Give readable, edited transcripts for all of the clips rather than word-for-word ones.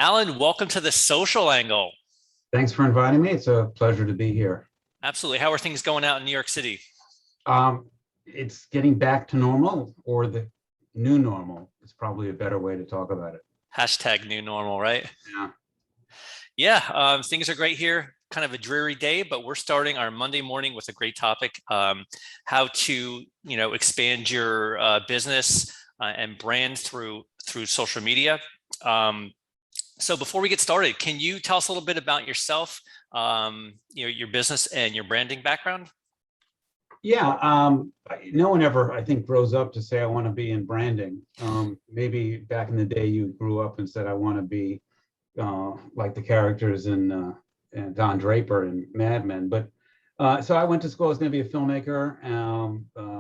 Alan, welcome to the social angle. Thanks for inviting me. It's a pleasure to be here. Absolutely. How are things going out in New York City? Um, it's getting back to normal, or the new normal. It's probably a better way to talk about it. Hashtag new normal, right? Yeah. Yeah, things are great here. Kind of a dreary day, but we're starting our Monday morning with a great topic: how to, expand your business and brand through social media. Um, so before we get started, can you tell us a little bit about yourself, your business and your branding background? Yeah. No one ever, I think, grows up to say, I want to be in branding. Maybe back in the day, you grew up and said, I want to be like the characters in Don Draper and Mad Men. But so I went to school. I was going to be a filmmaker.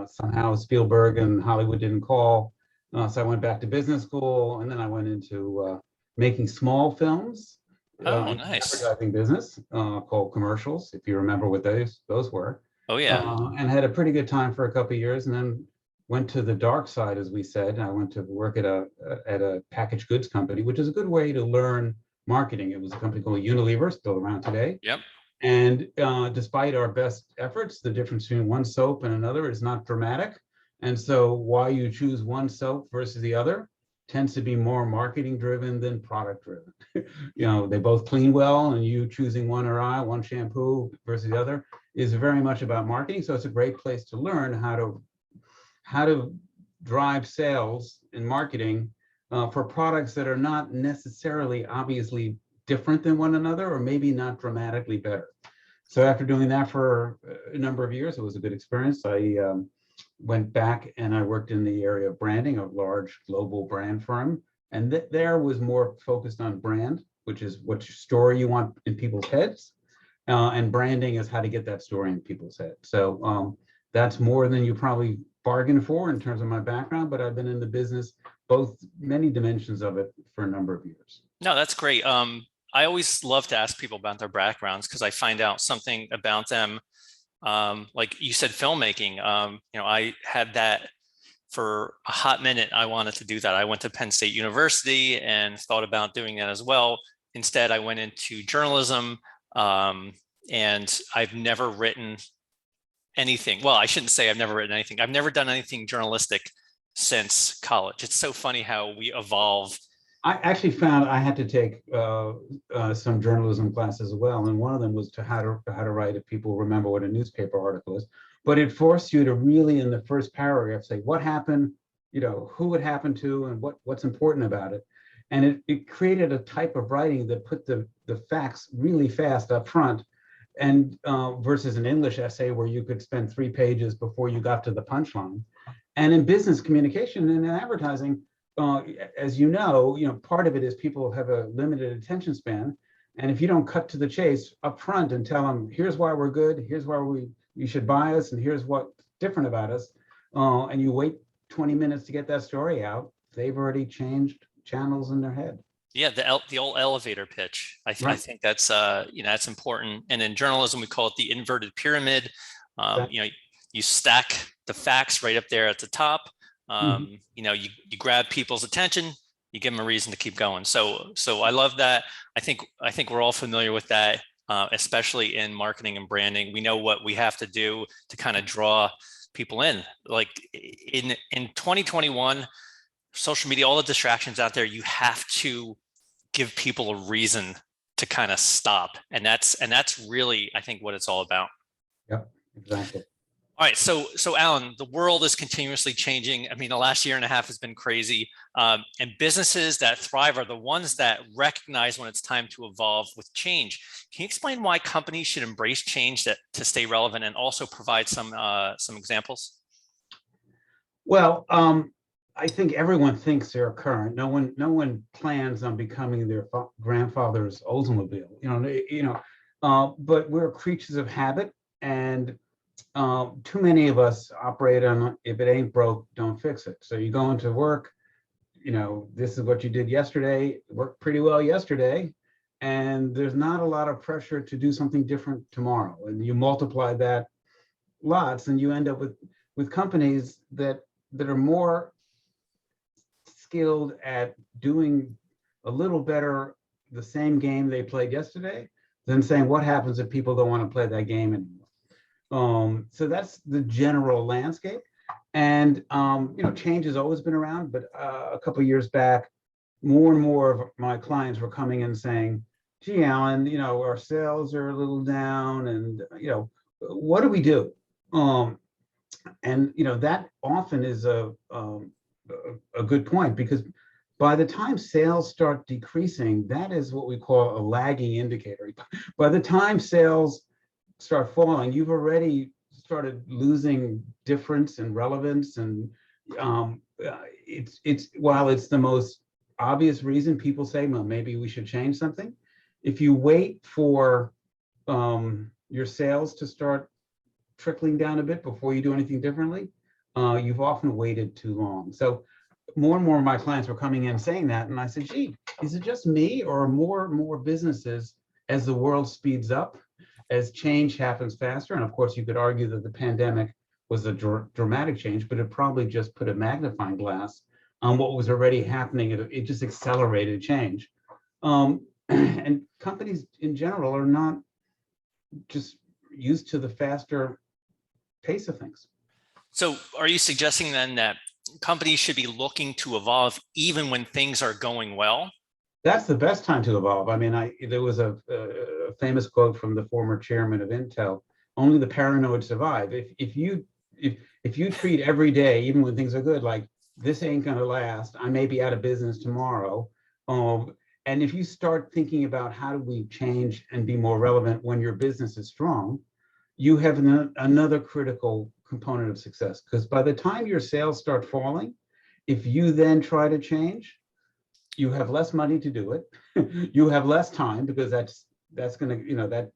Somehow Spielberg and Hollywood didn't call. So I went back to business school, and then I went into making small films Oh, in the nice. advertising business called commercials, if you remember what those were. Oh, yeah. And had a pretty good time for a couple of years, and then went to the dark side, as we said. I went to work at a packaged goods company, which is a good way to learn marketing. It was a company called Unilever, still around today. Yep. And despite our best efforts, the difference between one soap and another is not dramatic. And so why you choose one soap versus the other tends to be more marketing driven than product driven. They both clean well, and you choosing one shampoo versus the other is very much about marketing. So it's a great place to learn how to drive sales and marketing for products that are not necessarily obviously different than one another, or maybe not dramatically better. So after doing that for a number of years, it was a good experience. I went back and I worked in the area of branding, a large global brand firm. And there was more focused on brand, which is what story you want in people's heads. And branding is how to get that story in people's heads. So that's more than you probably bargained for in terms of my background, but I've been in the business, both many dimensions of it, for a number of years. No, that's great. I always love to ask people about their backgrounds because I find out something about them. Like you said, filmmaking. I had that for a hot minute. I wanted to do that. I went to Penn State University and thought about doing that as well. Instead, I went into journalism, and I've never written anything. Well, I shouldn't say I've never written anything. I've never done anything journalistic since college. It's so funny how we evolve. I actually found I had to take some journalism classes as well, and one of them was to how to write, if people remember what a newspaper article is. But it forced you to really, in the first paragraph, say what happened, who it happened to, and what's important about it. And it created a type of writing that put the facts really fast up front, and versus an English essay where you could spend 3 pages before you got to the punchline. And in business communication and in advertising, as part of it is people have a limited attention span. And if you don't cut to the chase up front and tell them, here's why we're good, here's why you should buy us, and here's what's different about us, and you wait 20 minutes to get that story out, they've already changed channels in their head. Yeah, the old elevator pitch. I Right. think that's important. And in journalism, we call it the inverted pyramid. Um, That, you know, you stack the facts right up there at the top. mhm. You grab people's attention, you give them a reason to keep going. So I love that. I think we're all familiar with that, especially in marketing and branding. We know what we have to do to kind of draw people in. Like in 2021, social media, all the distractions out there, you have to give people a reason to kind of stop. And that's really, I think, what it's all about. Yep, exactly. All right, so Alan, the world is continuously changing. I mean, the last year and a half has been crazy, and businesses that thrive are the ones that recognize when it's time to evolve with change. Can you explain why companies should embrace change to stay relevant, and also provide some examples? Well, I think everyone thinks they're current. No one plans on becoming their grandfather's Oldsmobile. But we're creatures of habit, and too many of us operate on, if it ain't broke, don't fix it. So you go into work, this is what you did yesterday, it worked pretty well yesterday, and there's not a lot of pressure to do something different tomorrow. And you multiply that lots, and you end up with companies that are more skilled at doing a little better the same game they played yesterday, than saying what happens if people don't want to play that game anymore. So that's the general landscape. And change has always been around, but a couple of years back, more and more of my clients were coming in saying, gee, Alan, our sales are a little down, and what do we do? And that often is a good point, because by the time sales start decreasing, that is what we call a lagging indicator. By the time sales start falling, you've already started losing difference and relevance. And it's while it's the most obvious reason people say, well, maybe we should change something. If you wait for your sales to start trickling down a bit before you do anything differently, you've often waited too long. So more and more of my clients were coming in saying that, and I said, gee, is it just me, or more and more businesses, as the world speeds up, as change happens faster? And of course, you could argue that the pandemic was a dramatic change, but it probably just put a magnifying glass on what was already happening. It just accelerated change. And companies in general are not just used to the faster pace of things. So are you suggesting then that companies should be looking to evolve even when things are going well? That's the best time to evolve. I mean, there was a famous quote from the former chairman of Intel: "Only the paranoid survive." If you treat every day, even when things are good, like this ain't gonna last, I may be out of business tomorrow, and if you start thinking about how do we change and be more relevant when your business is strong, you have another critical component of success. Because by the time your sales start falling, if you then try to change, you have less money to do it. You have less time, because that's going to, that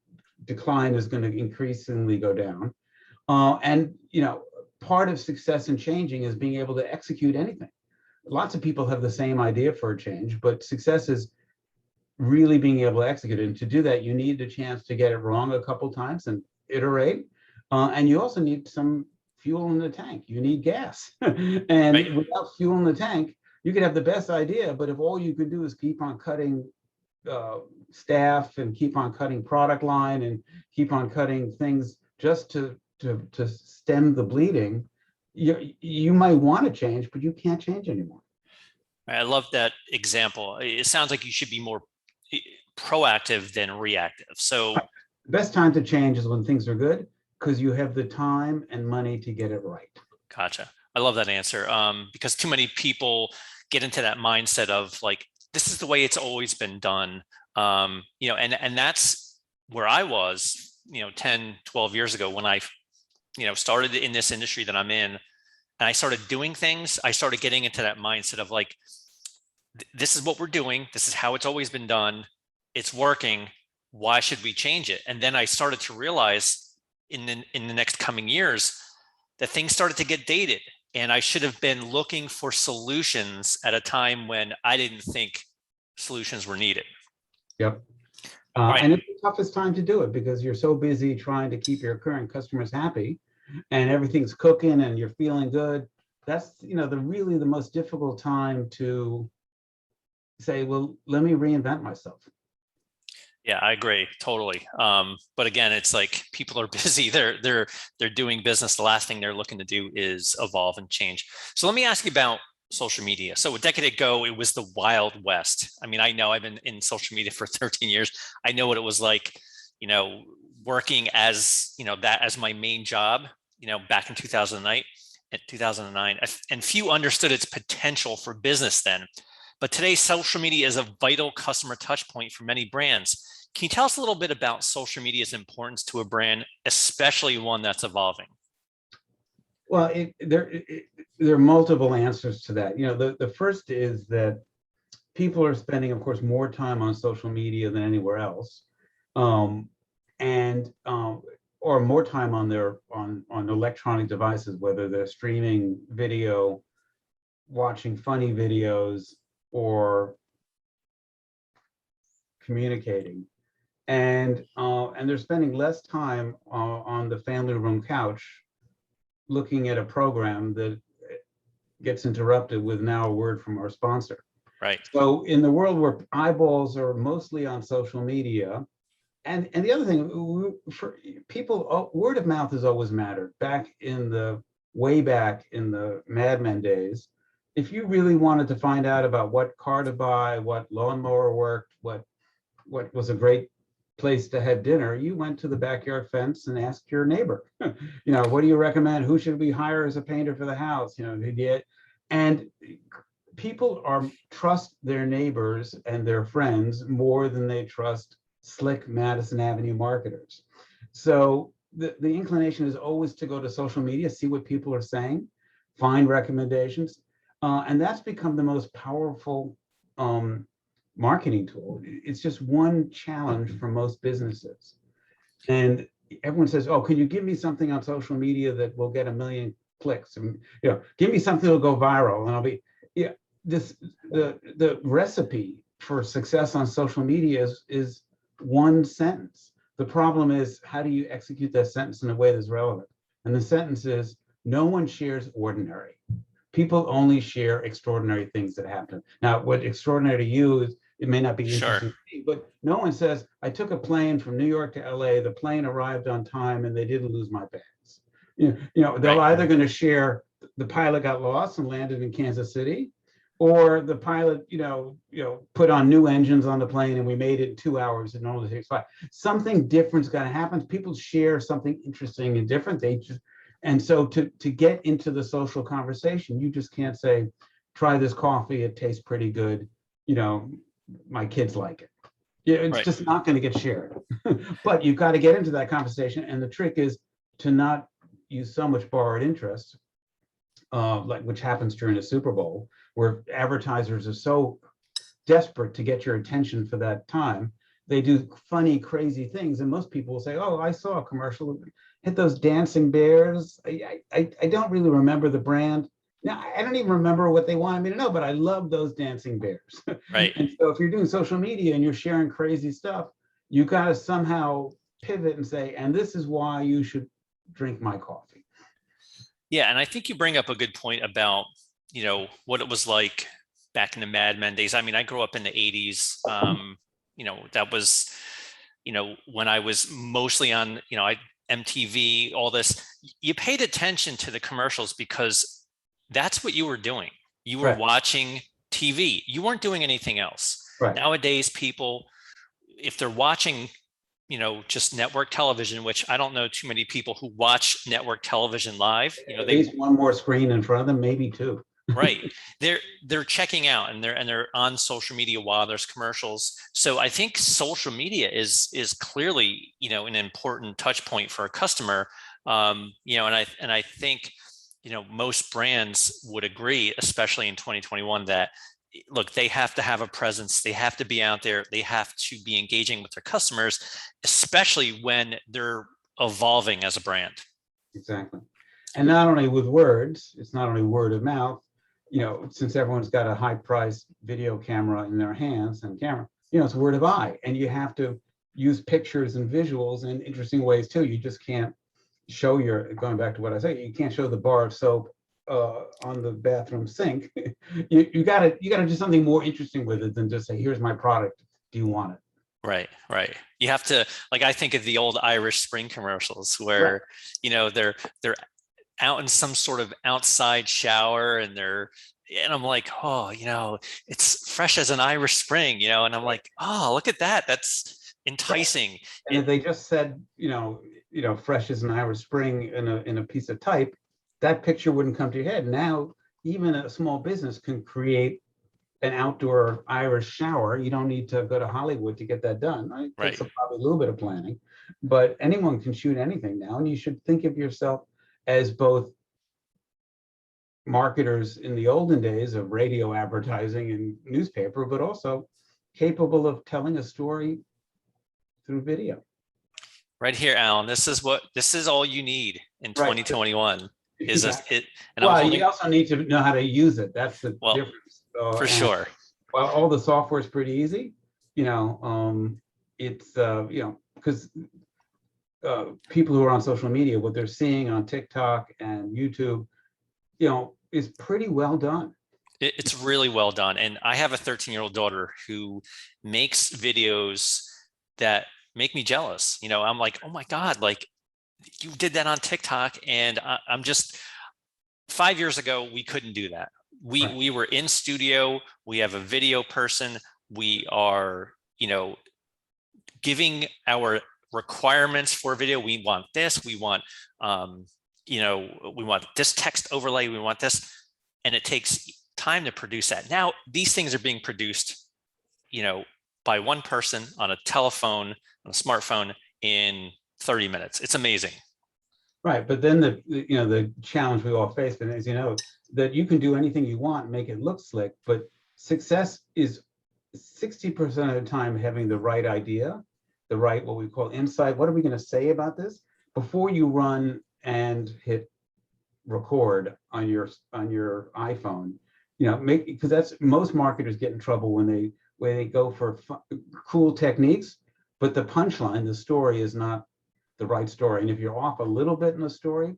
decline is going to increasingly go down. And part of success in changing is being able to execute anything. Lots of people have the same idea for a change, but success is really being able to execute it. And to do that, you need a chance to get it wrong a couple times and iterate. And you also need some fuel in the tank. You need gas. And right. Without fuel in the tank, you could have the best idea, but if all you could do is keep on cutting staff and keep on cutting product line and keep on cutting things just to stem the bleeding, you might want to change, but you can't change anymore. I love that example. It sounds like you should be more proactive than reactive. So the best time to change is when things are good, because you have the time and money to get it right. Gotcha. I love that answer, because too many people get into that mindset of like, this is the way it's always been done. And that's where I was, 10, 12 years ago when I, started in this industry that I'm in, and I started doing things. I started getting into that mindset of like, this is what we're doing. This is how it's always been done. It's working. Why should we change it? And then I started to realize in the next coming years that things started to get dated, and I should have been looking for solutions at a time when I didn't think solutions were needed. Yep. Right. And it's the toughest time to do it, because you're so busy trying to keep your current customers happy and everything's cooking and you're feeling good. That's, the most difficult time to say, well, let me reinvent myself. Yeah, I agree totally. But again, it's like people are busy. They're doing business. The last thing they're looking to do is evolve and change. So let me ask you about social media. So a decade ago, it was the Wild West. I mean, I know I've been in social media for 13 years. I know what it was like, working as, that as my main job, back in 2009, and few understood its potential for business then. But today, social media is a vital customer touch point for many brands. Can you tell us a little bit about social media's importance to a brand, especially one that's evolving? Well, there are multiple answers to that. The first is that people are spending, of course, more time on social media than anywhere else, or more time on electronic devices, whether they're streaming video, watching funny videos, or communicating, and they're spending less time on the family room couch looking at a program that gets interrupted with now a word from our sponsor. Right. So in the world where eyeballs are mostly on social media, and the other thing, for people, word of mouth has always mattered. Way back in the Mad Men days, if you really wanted to find out about what car to buy, what lawnmower worked, what was a great place to have dinner, you went to the backyard fence and asked your neighbor, what do you recommend? Who should we hire as a painter for the house? And people trust their neighbors and their friends more than they trust slick Madison Avenue marketers. So the inclination is always to go to social media, see what people are saying, find recommendations. And that's become the most powerful marketing tool. It's just one challenge for most businesses. And everyone says, oh, can you give me something on social media that will get 1 million clicks? And, give me something that'll go viral. And I'll be, the recipe for success on social media is one sentence. The problem is, how do you execute that sentence in a way that's relevant? And the sentence is, no one shares ordinary. People only share extraordinary things that happen. Now, what extraordinary to you is, it may not be Sure. interesting to me, but no one says, I took a plane from New York to LA, the plane arrived on time and they didn't lose my bags. They're Right. either going to share the pilot got lost and landed in Kansas City, or the pilot, put on new engines on the plane and we made it in 2 hours and only takes 5. Something different's got to happen. People share something interesting and different. And so to get into the social conversation, you just can't say, try this coffee, it tastes pretty good. My kids like it. It's Right. just not going to get shared. But you've got to get into that conversation. And the trick is to not use so much borrowed interest, which happens during a Super Bowl, where advertisers are so desperate to get your attention for that time. They do funny, crazy things. And most people will say, oh, I saw a commercial, hit those dancing bears. I don't really remember the brand. Now, I don't even remember what they wanted me to know, but I love those dancing bears. Right. And so if you're doing social media and you're sharing crazy stuff, you got to somehow pivot and say, and this is why you should drink my coffee. Yeah, and I think you bring up a good point about, what it was like back in the Mad Men days. I mean, I grew up in the 80s. That was, when I was mostly on, MTV, all this. You paid attention to the commercials because that's what you were doing. You were Right. watching TV. You weren't doing anything else. Right. Nowadays, people, if they're watching, just network television, which I don't know too many people who watch network television live. At least one more screen in front of them, maybe two. Right. They're checking out and they're on social media while there's commercials. So I think social media is clearly, an important touch point for a customer. And I think, most brands would agree, especially in 2021, that look, they have to have a presence, they have to be out there, they have to be engaging with their customers, especially when they're evolving as a brand. Exactly. And not only with words, it's not only word of mouth, since everyone's got a high priced video camera in their hands and camera, it's word of eye. And you have to use pictures and visuals in interesting ways too. You just can't show going back to what I say, you can't show the bar of soap on the bathroom sink. you gotta do something more interesting with it than just say, here's my product, do you want it? Right. You have to, I think of the old Irish Spring commercials where, right, they're out in some sort of outside shower and I'm like, oh, it's fresh as an Irish Spring, and I'm like, oh, look at that. That's enticing. Right. And if they just said, fresh as an Irish Spring in a piece of type, that picture wouldn't come to your head. Now, even a small business can create an outdoor Irish shower. You don't need to go to Hollywood to get that done. Right? It takes probably a little bit of planning, but anyone can shoot anything now. And you should think of yourself as both marketers in the olden days of radio advertising and newspaper, but also capable of telling a story through video. Right here, Alan. This is all you need in 2021. Right. Is it? And well, you also need to know how to use it. That's the difference. For sure. Well, all the software is pretty easy. It's because people who are on social media, what they're seeing on TikTok and YouTube, is pretty well done. It's really well done. And I have a 13-year-old daughter who makes videos that make me jealous. I'm like, oh my God, like you did that on TikTok. And I'm just 5 years ago, we couldn't do that. We Right. we were in studio, we have a video person, we are, giving our requirements for video. We want this, we want um, we want this text overlay, we want this, and it takes time to produce that. Now these things are being produced, you know, by one person on a telephone, on a smartphone in 30 minutes. It's amazing. Right, but then the challenge we all face, and as you know, that you can do anything you want, make it look slick, but success is 60% of the time having the right idea, the right what we call insight. What are we going to say about this before you run and hit record on your iPhone? Make, because that's most marketers get in trouble when they go for cool techniques, but the punchline, the story is not the right story. And if you're off a little bit in the story,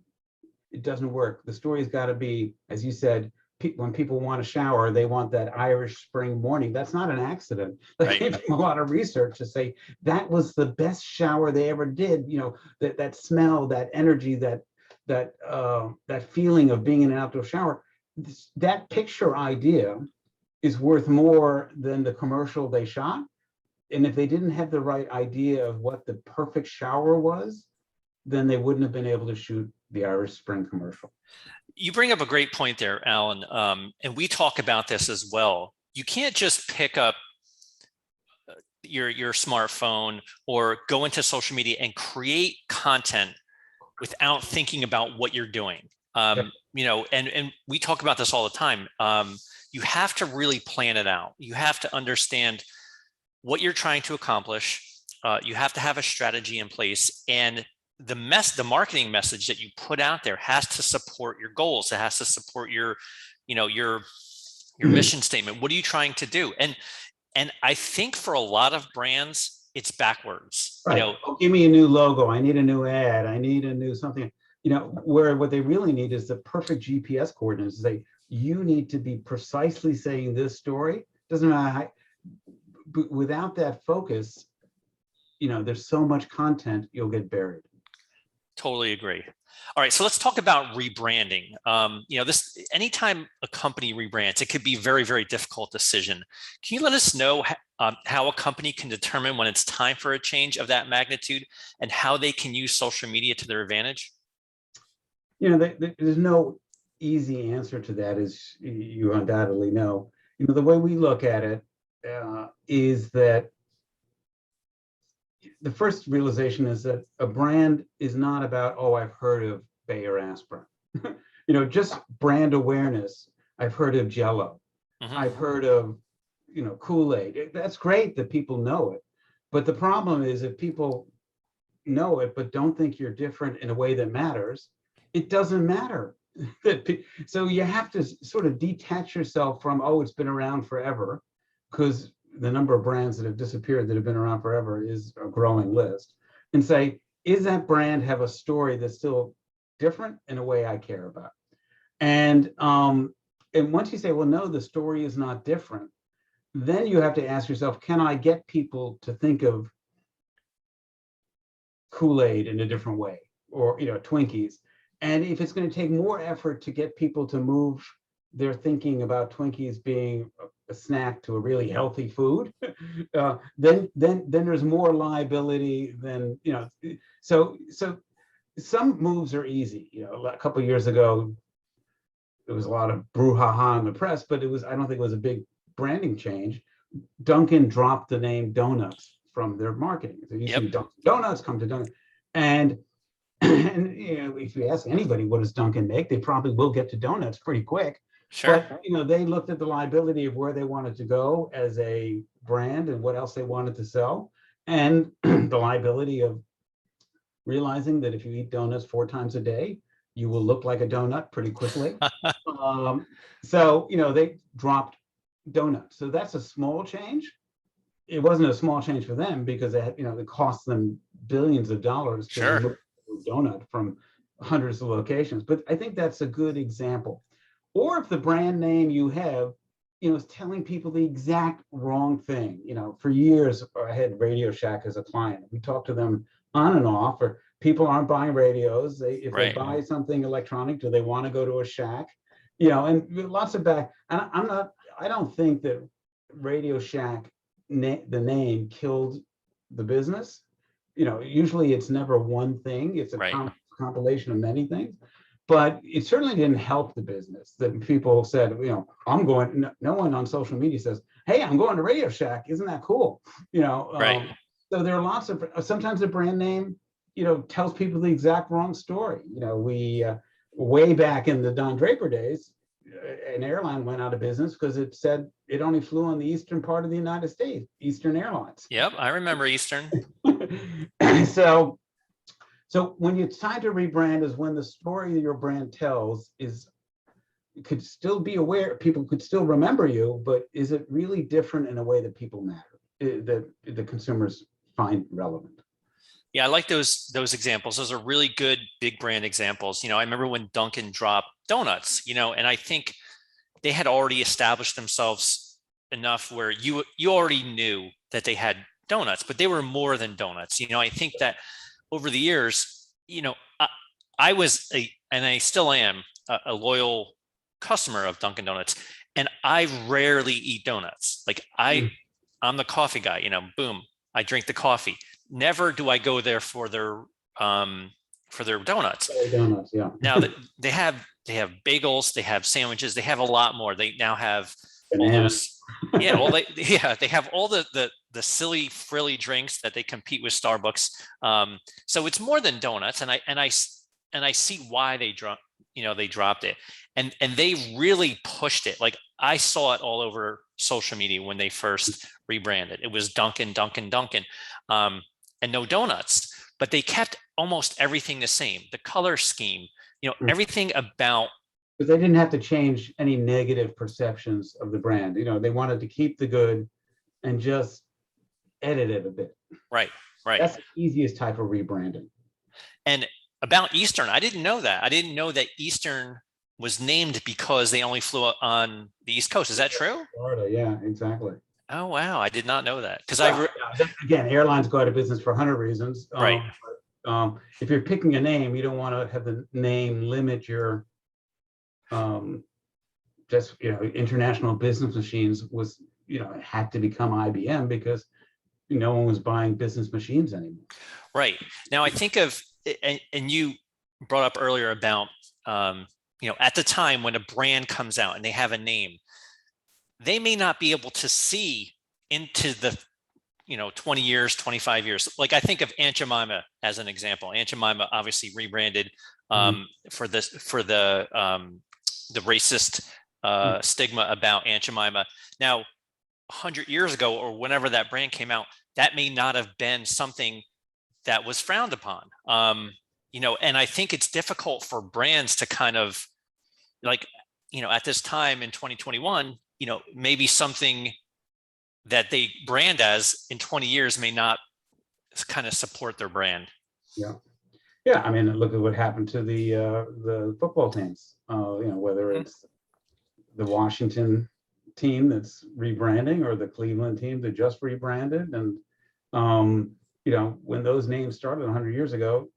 it doesn't work. The story's got to be, as you said, when people want to shower, they want that Irish spring morning. That's not an accident. That Right. came from a lot of research to say that was the best shower they ever did. That smell, that energy, that feeling of being in an outdoor shower. That picture idea is worth more than the commercial they shot. And if they didn't have the right idea of what the perfect shower was, then they wouldn't have been able to shoot the Irish Spring commercial. You bring up a great point there, Alan. And we talk about this as well. You can't just pick up your smartphone or go into social media and create content without thinking about what you're doing. Yep. And we talk about this all the time. You have to really plan it out. You have to understand what you're trying to accomplish. You have to have a strategy in place, and the marketing message that you put out there has to support your goals. It has to support your mission statement. What are you trying to do? And I think for a lot of brands, it's backwards. Right. Oh, give me a new logo. I need a new ad. I need a new something. Where what they really need is the perfect GPS coordinates. Say you need to be precisely saying this story. Doesn't matter how, but without that focus, there's so much content you'll get buried. Totally agree. All right, so let's talk about rebranding. This anytime a company rebrands, it could be a very, very difficult decision. Can you let us know how a company can determine when it's time for a change of that magnitude and how they can use social media to their advantage? There's no easy answer to that, as you undoubtedly know. The way we look at it is that the first realization is that a brand is not about, oh, I've heard of Bayer aspirin. Just brand awareness. I've heard of Jello. Mm-hmm. I've heard of, Kool-Aid. That's great that people know it. But the problem is if people know it, but don't think you're different in a way that matters, it doesn't matter. So you have to sort of detach yourself from, oh, it's been around forever, because the number of brands that have disappeared that have been around forever is a growing list, and say, is that brand have a story that's still different in a way I care about? And once you say, well, no, the story is not different, then you have to ask yourself, can I get people to think of Kool-Aid in a different way, or Twinkies? And if it's going to take more effort to get people to move their thinking about Twinkies being a snack to a really healthy food, then there's more liability than. So some moves are easy. A couple of years ago, there was a lot of brouhaha in the press, but I don't think it was a big branding change. Dunkin dropped the name donuts from their marketing. So you see Dunkin Donuts, come to Dunkin, and if you ask anybody what does Dunkin make, they probably will get to donuts pretty quick. Sure. But they looked at the liability of where they wanted to go as a brand and what else they wanted to sell, and the liability of realizing that if you eat donuts 4 times a day, you will look like a donut pretty quickly. So they dropped donuts. So that's a small change. It wasn't a small change for them because it cost them billions of dollars to donut from hundreds of locations. But I think that's a good example. or if the brand name you have, is telling people the exact wrong thing. For years, I had Radio Shack as a client. We talked to them on and off, or people aren't buying radios. If they Right. buy something electronic, do they want to go to a shack? And lots of back. And I don't think that Radio Shack, the name, killed the business. Usually it's never one thing. It's a Right. compilation of many things. But it certainly didn't help the business that people said, I'm going, no one on social media says, hey, I'm going to Radio Shack. Isn't that cool? Right. So there are lots of, sometimes the brand name, tells people the exact wrong story. We, way back in the Don Draper days, an airline went out of business because it said it only flew on the eastern part of the United States, Eastern Airlines. Yep, I remember Eastern. So when it's time to rebrand is when the story your brand tells could still be aware, people could still remember you, but is it really different in a way that people matter, that the consumers find relevant? Yeah, I like those examples. Those are really good big brand examples. I remember when Dunkin dropped donuts, and I think they had already established themselves enough where you already knew that they had donuts, but they were more than donuts. I think that over the years, I was and I still am a loyal customer of Dunkin' Donuts, and I rarely eat donuts. Like I'm the coffee guy, boom, I drink the coffee. Never do I go there for their donuts. Donuts, yeah. Now they have bagels, they have sandwiches, they have a lot more. They now have Banana. all those, they have all the silly frilly drinks that they compete with Starbucks. So it's more than donuts, and I see why they dropped it, and they really pushed it. Like I saw it all over social media when they first rebranded. It was Dunkin', and no donuts, but they kept almost everything the same. The color scheme, everything about. But they didn't have to change any negative perceptions of the brand. They wanted to keep the good and just edit it a bit. Right. That's the easiest type of rebranding. And about Eastern, I didn't know that. I didn't know that Eastern was named because they only flew on the East Coast. Is that true? Florida, yeah, exactly. Oh, wow. I did not know that. Because again, airlines go out of business for 100 reasons. Right. If you're picking a name, you don't want to have the name limit your International Business Machines was, it had to become IBM because no one was buying business machines anymore. Right. Now I think of, and you brought up earlier about, at the time when a brand comes out and they have a name, they may not be able to see into the 20 years, 25 years. Like I think of Aunt Jemima as an example. Aunt Jemima obviously rebranded for the racist stigma about Aunt Jemima. Now, 100 years ago or whenever that brand came out, that may not have been something that was frowned upon. And I think it's difficult for brands to kind of at this time in 2021, maybe something that they brand as in 20 years may not kind of support their brand. Yeah. I mean, look at what happened to the football teams. Whether it's the Washington team that's rebranding or the Cleveland team that just rebranded, and when those names started 100 years ago,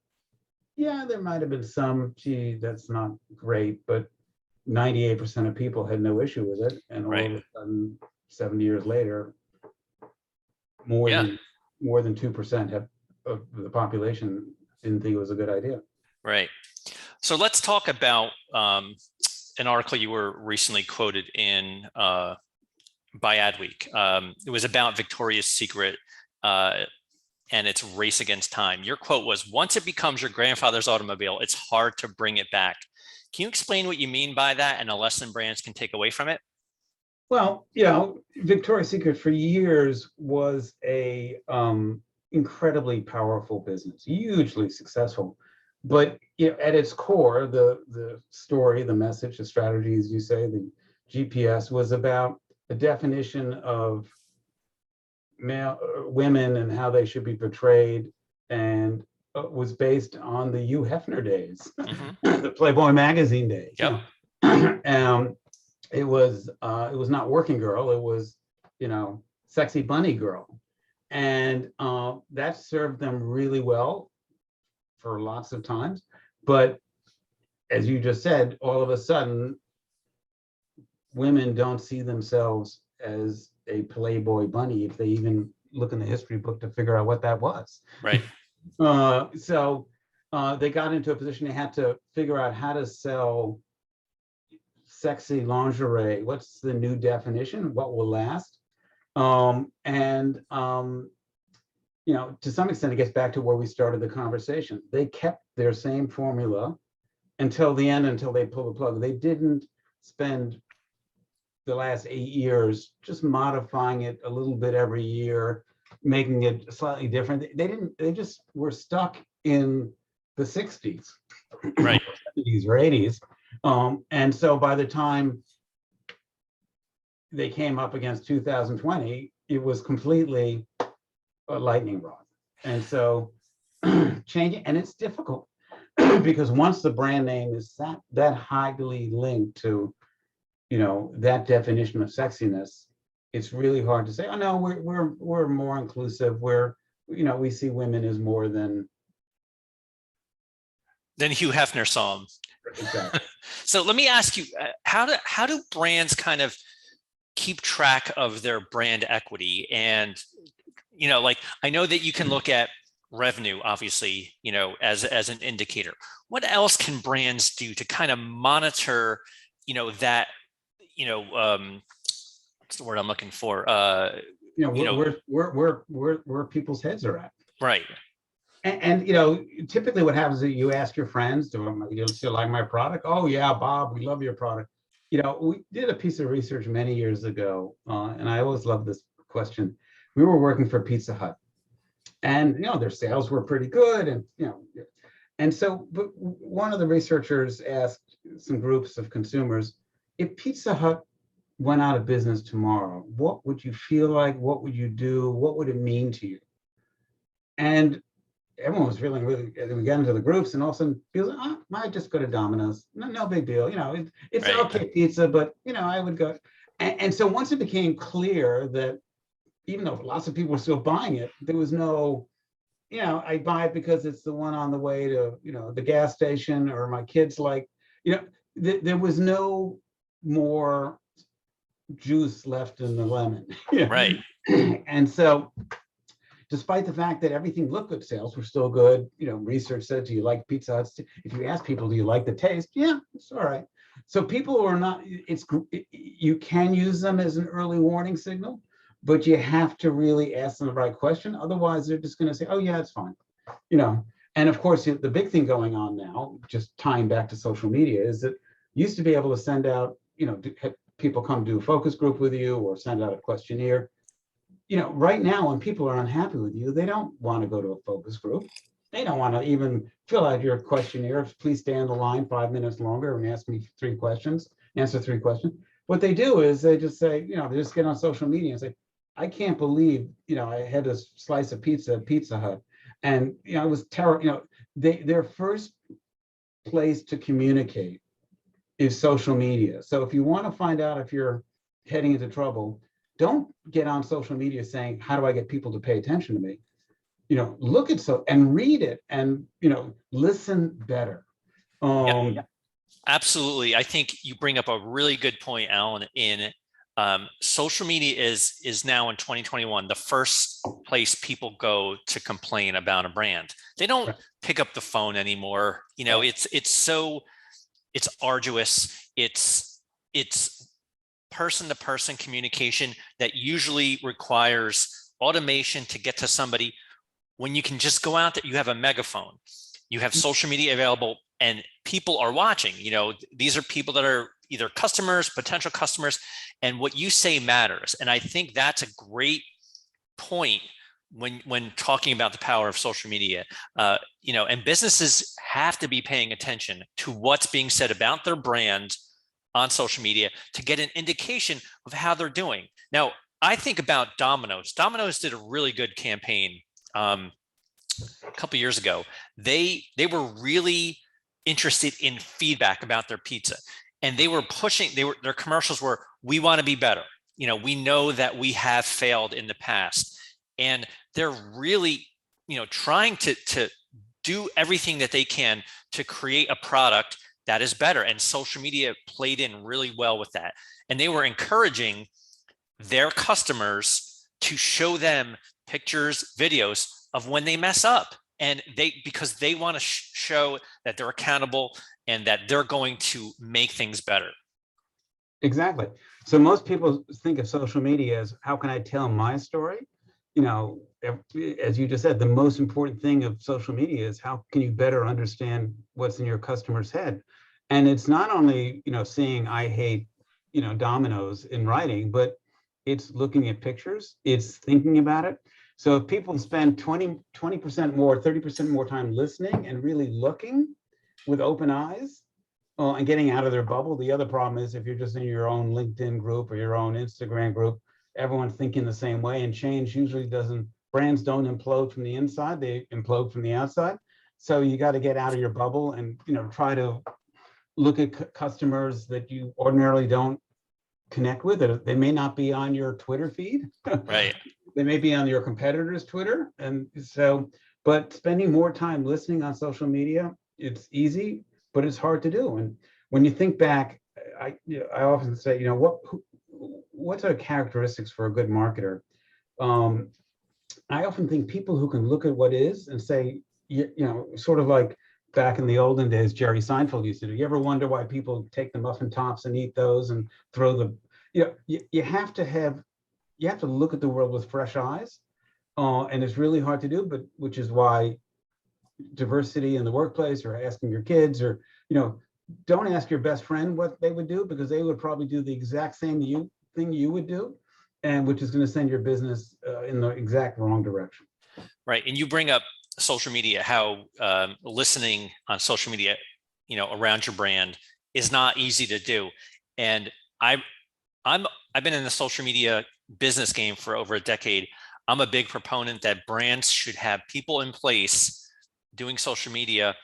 there might have been some, that's not great, but 98% of people had no issue with it, and all of a sudden, 70 years later, more than 2% of the population didn't think it was a good idea. Right. So let's talk about an article you were recently quoted in by Adweek. It was about Victoria's Secret and its race against time. Your quote was, "Once it becomes your grandfather's automobile, it's hard to bring it back." Can you explain what you mean by that and a lesson brands can take away from it? Well, Victoria's Secret for years was a incredibly powerful business, hugely successful. But at its core, the story, the message, the strategy, as you say, the GPS was about the definition of women and how they should be portrayed, and was based on the Hugh Hefner days, the Playboy magazine days. Yep. It was not working girl. It was, sexy bunny girl, and that served them really well for lots of times. But as you just said, all of a sudden, women don't see themselves as a Playboy bunny if they even look in the history book to figure out what that was. Right. So they got into a position they had to figure out how to sell sexy lingerie. What's the new definition? What will last? And to some extent, it gets back to where we started the conversation. They kept their same formula until the end, until they pull the plug. They didn't spend the last 8 years just modifying it a little bit every year, making it slightly different. They just were stuck in the 60s, Right. 70s or 80s. And so by the time they came up against 2020, it was completely a lightning rod. And so changing, and it's difficult because once the brand name is that highly linked to, that definition of sexiness, it's really hard to say, oh no, we're more inclusive. We see women as more than Hugh Hefner saw him. exactly. So let me ask you, how do brands kind of keep track of their brand equity? And, like, I know that you can look at revenue, obviously, as an indicator. What else can brands do to kind of monitor, that, what's the word I'm looking for? Where people's heads are at. Right. And typically what happens is you ask your friends, do you like my product? Oh yeah, Bob, we love your product. We did a piece of research many years ago, and I always love this question. We were working for Pizza Hut, and their sales were pretty good, and so, but one of the researchers asked some groups of consumers, if Pizza Hut went out of business tomorrow, what would you feel like? What would you do? What would it mean to you? And everyone was feeling really, we got into the groups, and all of a sudden people, I might just go to Domino's. No big deal. It's Right. okay pizza, but I would go. And so once it became clear that even though lots of people were still buying it, there was no, I buy it because it's the one on the way to, the gas station, or my kids there was no more juice left in the lemon. Right. And so despite the fact that everything looked good, sales were still good. Research said, do you like Pizza Hut? If you ask people, do you like the taste? Yeah, it's all right. So people are not, you can use them as an early warning signal, but you have to really ask them the right question. Otherwise, they're just going to say, oh yeah, it's fine. And of course, the big thing going on now, just tying back to social media, is that you used to be able to send out, people come do a focus group with you or send out a questionnaire. Right now, when people are unhappy with you, they don't want to go to a focus group. They don't want to even fill out your questionnaire. Please stay on the line 5 minutes longer and ask me 3 questions, answer 3 questions. What they do is they just say, they just get on social media and say, I can't believe, I had a slice of pizza at Pizza Hut, and, it was terrible. Their first place to communicate is social media. So if you want to find out if you're heading into trouble, don't get on social media saying, how do I get people to pay attention to me? Look at and read it, and, listen better. Yeah, absolutely. I think you bring up a really good point, Alan. In social media is now in 2021 the first place people go to complain about a brand. They don't pick up the phone anymore. It's arduous. It's person-to-person communication that usually requires automation to get to somebody. When you can just go out there, you have a megaphone, you have social media available, and people are watching. These are people that are either customers, potential customers, and what you say matters. And I think that's a great point when talking about the power of social media. And businesses have to be paying attention to what's being said about their brand on social media to get an indication of how they're doing. Now, I think about Domino's. Domino's did a really good campaign a couple of years ago. They were really interested in feedback about their pizza. and they were pushing, their commercials were, we want to be better. We know that we have failed in the past. And they're really, trying to do everything that they can to create a product that is better. And social media played in really well with that. And they were encouraging their customers to show them pictures, videos of when they mess up. And because they want to show that they're accountable and that they're going to make things better. Exactly. So most people think of social media as, how can I tell my story? As you just said, the most important thing of social media is how can you better understand what's in your customer's head? And it's not only, seeing I hate, dominoes in writing, but it's looking at pictures, it's thinking about it. So if people spend 20% more, 30% more time listening and really looking with open eyes, and getting out of their bubble. The other problem is if you're just in your own LinkedIn group or your own Instagram group, everyone's thinking the same way, and change usually brands don't implode from the inside, they implode from the outside. So you got to get out of your bubble and, try to look at customers that you ordinarily don't connect with. They may not be on your Twitter feed. Right. They may be on your competitor's Twitter. And so, but spending more time listening on social media, it's easy, but it's hard to do. And when you think back, I often say, what's our characteristics for a good marketer? I often think people who can look at what is and say, sort of like back in the olden days, Jerry Seinfeld used to do. You ever wonder why people take the muffin tops and eat those and throw the, you have to look at the world with fresh eyes. And it's really hard to do, but which is why diversity in the workplace, or asking your kids, or, don't ask your best friend what they would do, because they would probably do the exact same thing you would do, and which is going to send your business in the exact wrong direction. Right. And you bring up social media, how listening on social media, around your brand is not easy to do. And I've been in the social media business game for over a decade. I'm a big proponent that brands should have people in place doing social media,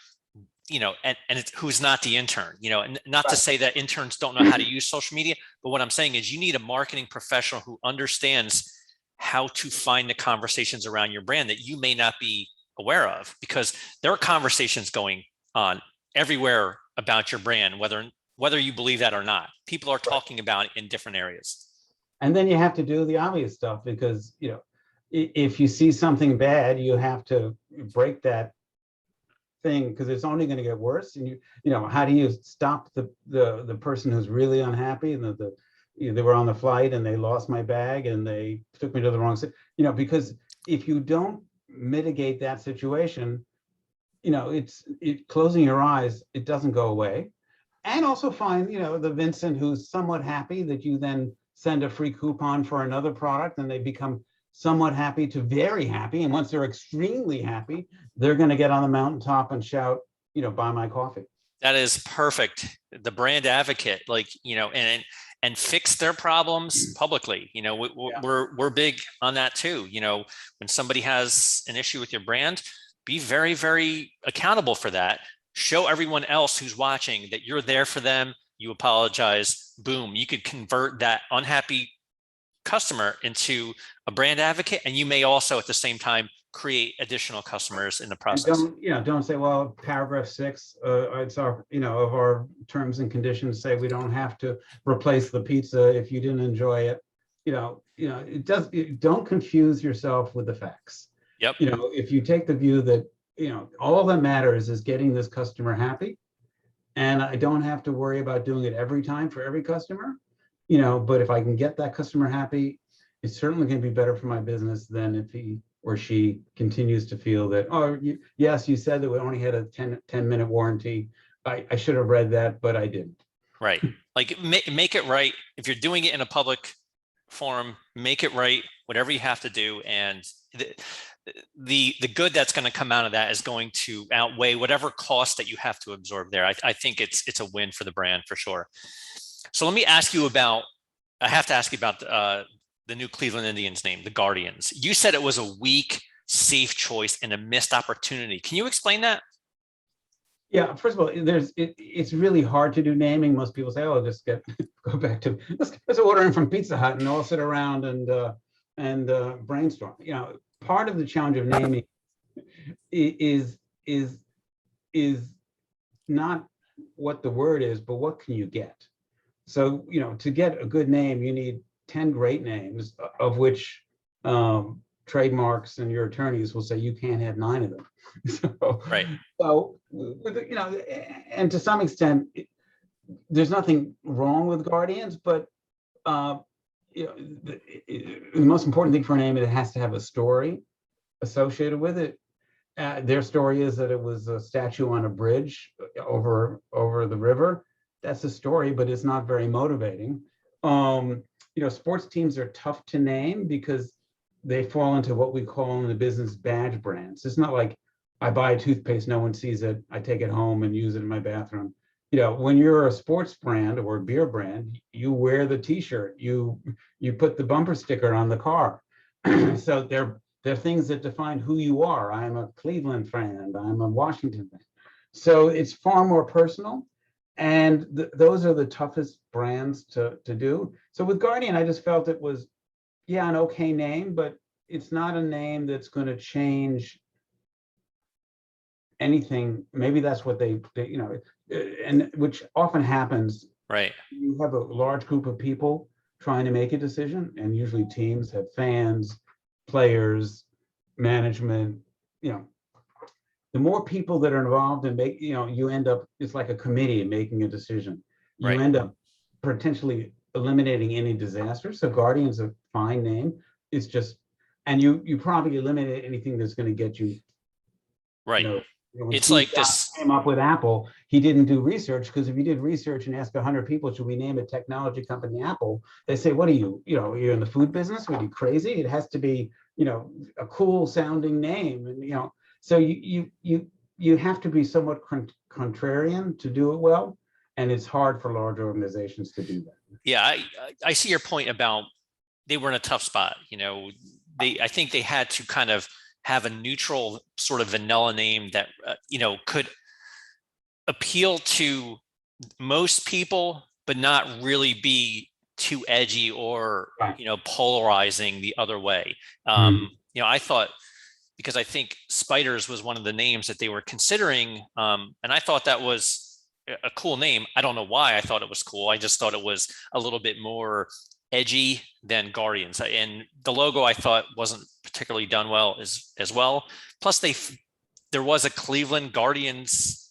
and it's, who's not the intern, and not to say that interns don't know how to use social media, but what I'm saying is you need a marketing professional who understands how to find the conversations around your brand that you may not be aware of, because there are conversations going on everywhere about your brand, whether you believe that or not. People are talking about it in different areas. And then you have to do the obvious stuff, because, if you see something bad, you have to break that thing, because it's only going to get worse. And how do you stop the person who's really unhappy, and they were on the flight and they lost my bag and they took me to the wrong city, because if you don't mitigate that situation, it's closing your eyes, it doesn't go away. And also find, the Vincent who's somewhat happy that you then send a free coupon for another product, and they become somewhat happy to very happy. And once they're extremely happy, they're going to get on the mountaintop and shout, buy my coffee. That is perfect. The brand advocate, and fix their problems publicly. We're big on that too. When somebody has an issue with your brand, be very, very accountable for that. Show everyone else who's watching that you're there for them. You apologize. Boom. You could convert that unhappy customer into a brand advocate, and you may also at the same time create additional customers in the process. Don't say, well, paragraph 6, it's our, of our terms and conditions say we don't have to replace the pizza if you didn't enjoy it. Don't confuse yourself with the facts. Yep. If you take the view that, all that matters is getting this customer happy, and I don't have to worry about doing it every time for every customer, but if I can get that customer happy, it's certainly going to be better for my business than if he or she continues to feel that, yes, you said that we only had a 10-minute warranty. I should have read that, but I didn't. Right. Like make it right. If you're doing it in a public forum, make it right, whatever you have to do. And the good that's going to come out of that is going to outweigh whatever cost that you have to absorb there. I think it's a win for the brand for sure. So let me ask you about, I have to ask you about the new Cleveland Indians name, the Guardians. You said it was a weak, safe choice and a missed opportunity. Can you explain that? Yeah, first of all, it's really hard to do naming. Most people say, "Oh, just get go back to let's order in from Pizza Hut and all sit around and brainstorm." Part of the challenge of naming is is is not what the word is, but what can you get? So, to get a good name, you need 10 great names, of which trademarks and your attorneys will say you can't have 9 of them. So, Right. and to some extent, there's nothing wrong with guardians, but uh, the most important thing for a name is it has to have a story associated with it. Their story is that it was a statue on a bridge over the river. That's a story, but it's not very motivating. Sports teams are tough to name because they fall into what we call in the business badge brands. It's not like I buy a toothpaste, no one sees it, I take it home and use it in my bathroom. When you're a sports brand or a beer brand, you wear the T-shirt, you put the bumper sticker on the car. So they're things that define who you are. I'm a Cleveland fan, I'm a Washington fan. So it's far more personal. And those are the toughest brands to do. So with Guardian, I just felt it was, yeah, an okay name, but it's not a name that's going to change anything. Maybe that's what and which often happens. Right. You have a large group of people trying to make a decision, and usually teams have fans, players, management. The more people that are involved and you end up, it's like a committee making a decision. You Right. end up potentially eliminating any disaster. So Guardian's a fine name. It's just, and you probably eliminate anything that's going to get you, Right. when It's Steve like Jobs this. came up with Apple, he didn't do research, because if you did research and asked 100 people, should we name a technology company Apple? They say, what are you, you're in the food business? Are you crazy? It has to be, a cool sounding name. And, so you have to be somewhat contrarian to do it well. And it's hard for large organizations to do that. Yeah, I see your point about they were in a tough spot. I think they had to kind of have a neutral sort of vanilla name that could appeal to most people, but not really be too edgy or Right. polarizing the other way. Mhm. I thought, because I think Spiders was one of the names that they were considering, and I thought that was a cool name. I don't know why I thought it was cool. I just thought it was a little bit more edgy than Guardians, and the logo I thought wasn't particularly done well as well. Plus, there was a Cleveland Guardians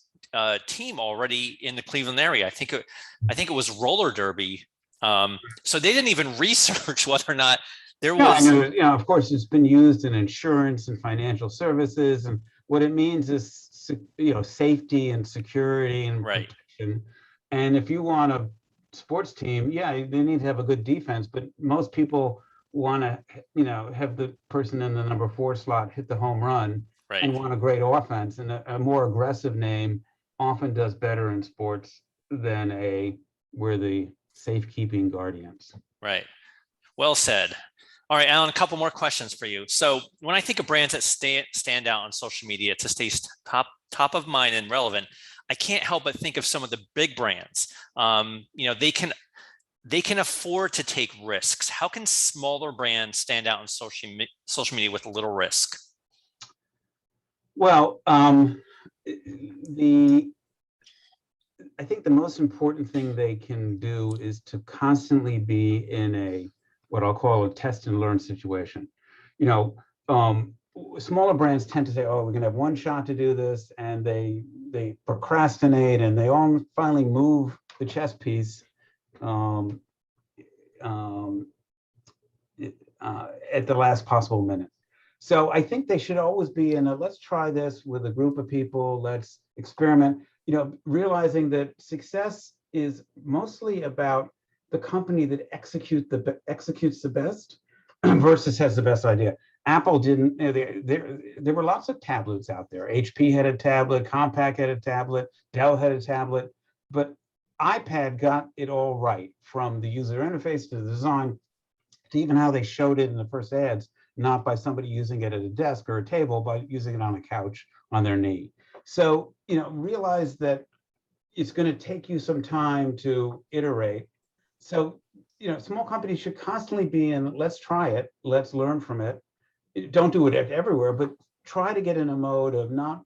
team already in the Cleveland area. I think it was roller derby. So they didn't even research whether or not there Yeah, was. of course, it's been used in insurance and financial services, and what it means is, safety and security and Right. protection. And if you want a sports team, yeah, they need to have a good defense, but most people want to, have the person in the number 4 slot hit the home run, Right. and want a great offense. And a more aggressive name often does better in sports than we're the safekeeping guardians. Right. Well said. All right, Alan, a couple more questions for you. So when I think of brands that stand out on social media to stay top of mind and relevant, I can't help but think of some of the big brands. They can afford to take risks. How can smaller brands stand out on social media with little risk? Well, I think the most important thing they can do is to constantly be in what I'll call a test and learn situation. Smaller brands tend to say, "Oh, we're going to have one shot to do this," and they procrastinate, and they all finally move the chess piece um, um, at the last possible minute. So I think they should always be in let's try this with a group of people, let's experiment, realizing that success is mostly about the company that executes the best versus has the best idea. Apple didn't, there were lots of tablets out there. HP had a tablet, Compaq had a tablet, Dell had a tablet, but iPad got it all right, from the user interface to the design to even how they showed it in the first ads, not by somebody using it at a desk or a table, but using it on a couch on their knee. So, realize that it's going to take you some time to iterate. So, small companies should constantly be in, let's try it, let's learn from it. Don't do it everywhere, but try to get in a mode of not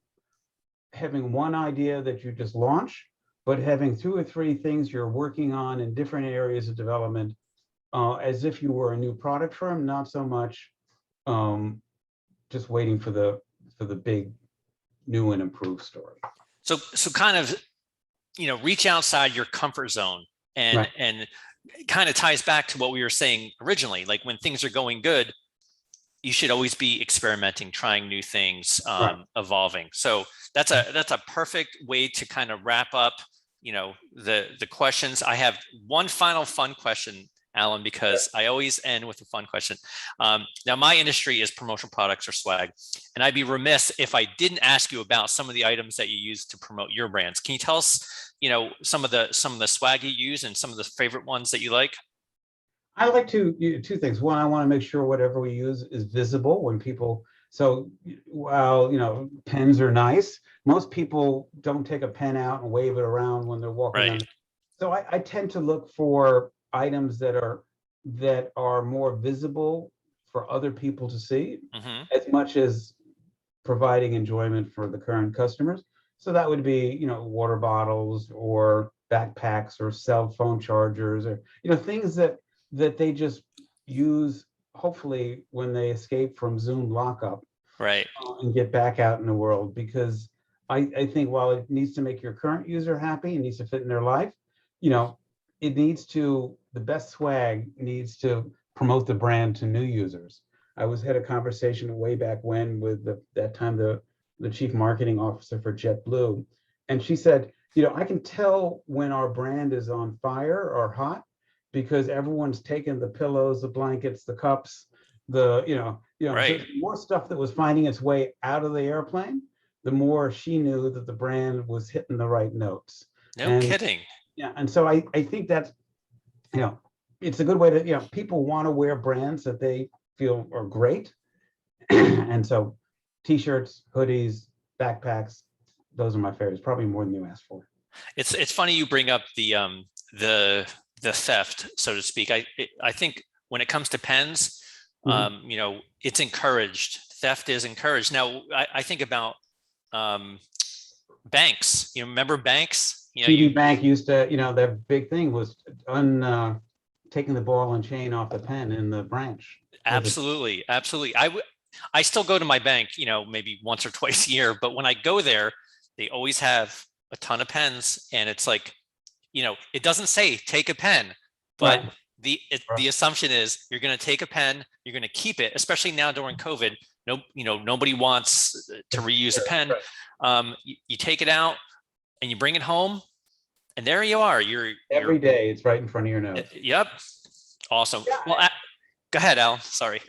having one idea that you just launch, but having 2 or 3 things you're working on in different areas of development, as if you were a new product firm, not so much just waiting for the big new and improved story. So kind of, reach outside your comfort zone, and Right. and kind of ties back to what we were saying originally. Like when things are going good, you should always be experimenting, trying new things, Right. evolving. So that's a perfect way to kind of wrap up, the questions. I have one final fun question, Alan, because I always end with a fun question. Now, my industry is promotional products or swag, and I'd be remiss if I didn't ask you about some of the items that you use to promote your brands. Can you tell us, some of the swag you use and some of the favorite ones that you like? I like to 2 things. One, I want to make sure whatever we use is visible when people. So while pens are nice, most people don't take a pen out and wave it around when they're walking Right. down. So I tend to look for items that are more visible for other people to see, Mm-hmm. as much as providing enjoyment for the current customers. So that would be, water bottles or backpacks or cell phone chargers, or, things that they just use, hopefully when they escape from Zoom lockup, Right. and get back out in the world. Because I think while it needs to make your current user happy, it needs to fit in their life, you know, the best swag needs to promote the brand to new users. Had a conversation way back when with that time the chief marketing officer for JetBlue, and she said, I can tell when our brand is on fire or hot because everyone's taken the pillows, the blankets, the cups, so Right. the more stuff that was finding its way out of the airplane, the more she knew that the brand was hitting the right notes. No And kidding. yeah, and so I think that's, you know, it's a good way to, people want to wear brands that they feel are great. And so t-shirts, hoodies, backpacks, those are my favorites, probably more than you asked for. It's funny you bring up the the theft, so to speak. I think when it comes to pens, Mhm. it's encouraged. Theft is encouraged. Now, I think about banks. Remember banks? TD Bank used to, their big thing was taking the ball and chain off the pen in the branch. Absolutely, absolutely. I still go to my bank, maybe once or twice a year, but when I go there, they always have a ton of pens, and it's like, it doesn't say take a pen, but Right. the assumption is you're going to take a pen, you're going to keep it, especially now during COVID. No, nobody wants to reuse a pen. Right. You take it out and you bring it home, and there you are. You're Every day it's right in front of your nose. Yep. Awesome. Yeah, Well, go ahead, Al. Sorry.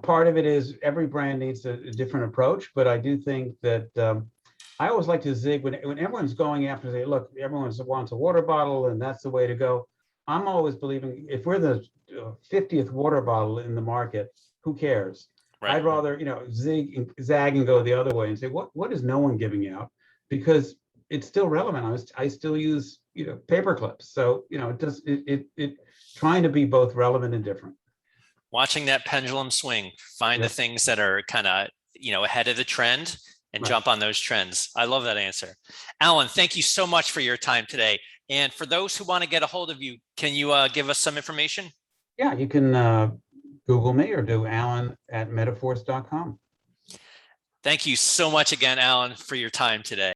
part of it is every brand needs a different approach, but I do think that I always like to zig when everyone's going after, say, look, everyone wants a water bottle and that's the way to go. I'm always believing if we're the 50th water bottle in the market, who cares? Right. I'd rather, zig and zag and go the other way and say, what is no one giving out? Because it's still relevant. I still use, paper clips. So, it trying to be both relevant and different. Watching that pendulum swing, find the Yep. things that are kind of, ahead of the trend and Right. jump on those trends. I love that answer. Alan, thank you so much for your time today. And for those who want to get a hold of you, can you give us some information? Yeah, you can Google me or do Alan@metaforce.com. Thank you so much again, Alan, for your time today.